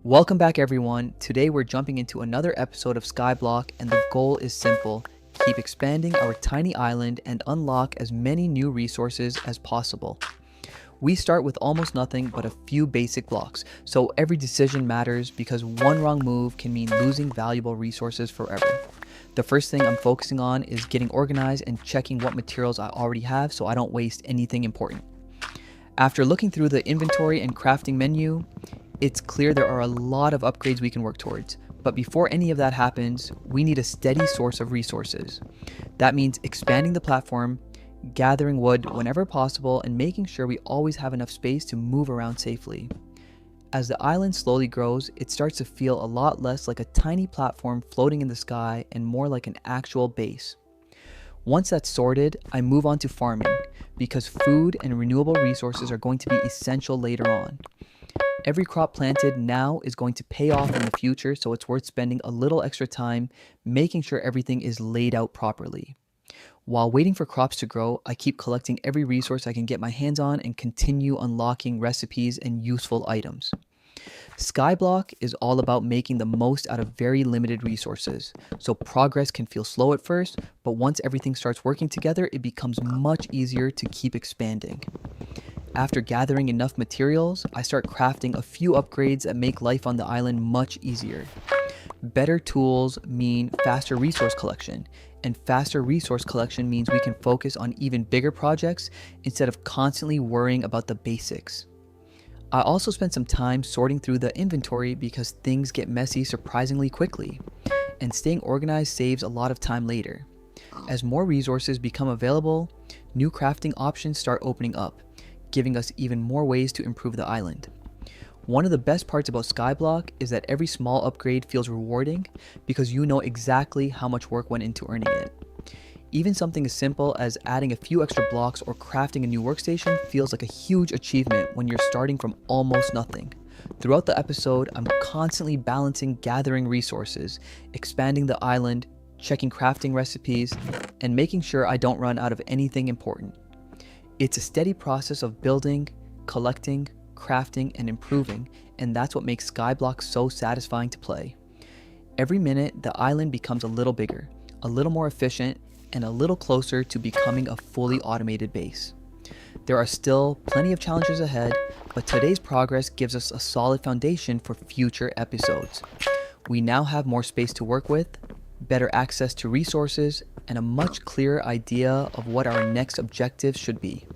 Welcome back everyone. Today we're jumping into another episode of Skyblock and the goal is simple. Keep expanding our tiny island and unlock as many new resources as possible. We start with almost nothing but a few basic blocks, so every decision matters because one wrong move can mean losing valuable resources forever. The first thing I'm focusing on is getting organized and checking what materials I already have so I don't waste anything important. After looking through the inventory and crafting menu, it's clear there are a lot of upgrades we can work towards, but before any of that happens, we need a steady source of resources. That means expanding the platform, gathering wood whenever possible, and making sure we always have enough space to move around safely. As the island slowly grows, it starts to feel a lot less like a tiny platform floating in the sky and more like an actual base. Once that's sorted, I move on to farming, because food and renewable resources are going to be essential later on. Every crop planted now is going to pay off in the future, so it's worth spending a little extra time making sure everything is laid out properly. While waiting for crops to grow, I keep collecting every resource I can get my hands on and continue unlocking recipes and useful items. Skyblock is all about making the most out of very limited resources, so progress can feel slow at first, but once everything starts working together, it becomes much easier to keep expanding. After gathering enough materials, I start crafting a few upgrades that make life on the island much easier. Better tools mean faster resource collection, and faster resource collection means we can focus on even bigger projects instead of constantly worrying about the basics. I also spent some time sorting through the inventory because things get messy surprisingly quickly, and staying organized saves a lot of time later. As more resources become available, new crafting options start opening up, giving us even more ways to improve the island. One of the best parts about Skyblock is that every small upgrade feels rewarding because you know exactly how much work went into earning it. Even something as simple as adding a few extra blocks or crafting a new workstation feels like a huge achievement when you're starting from almost nothing. Throughout the episode, I'm constantly balancing gathering resources, expanding the island, checking crafting recipes, and making sure I don't run out of anything important. It's a steady process of building, collecting, crafting, and improving, and that's what makes Skyblock so satisfying to play. Every minute, the island becomes a little bigger, a little more efficient, and a little closer to becoming a fully automated base. There are still plenty of challenges ahead, but today's progress gives us a solid foundation for future episodes. We now have more space to work with, better access to resources, and a much clearer idea of what our next objectives should be.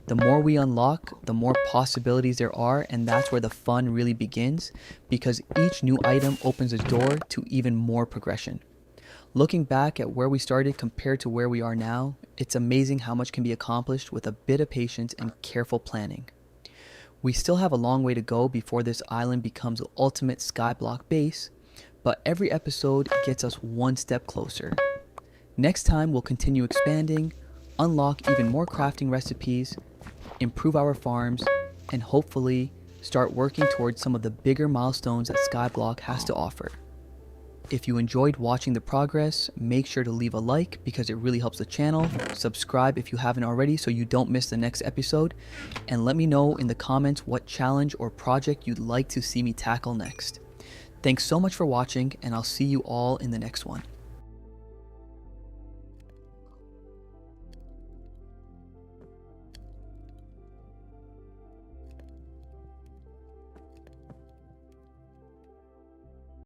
The more we unlock, the more possibilities there are, and that's where the fun really begins, because each new item opens a door to even more progression. Looking back at where we started compared to where we are now, it's amazing how much can be accomplished with a bit of patience and careful planning. We still have a long way to go before this island becomes the ultimate Skyblock base, but every episode gets us one step closer. Next time we'll continue expanding, unlock even more crafting recipes, improve our farms, and hopefully start working towards some of the bigger milestones that Skyblock has to offer. If you enjoyed watching the progress, make sure to leave a like because it really helps the channel, subscribe if you haven't already so you don't miss the next episode, and let me know in the comments what challenge or project you'd like to see me tackle next. Thanks so much for watching, and I'll see you all in the next one.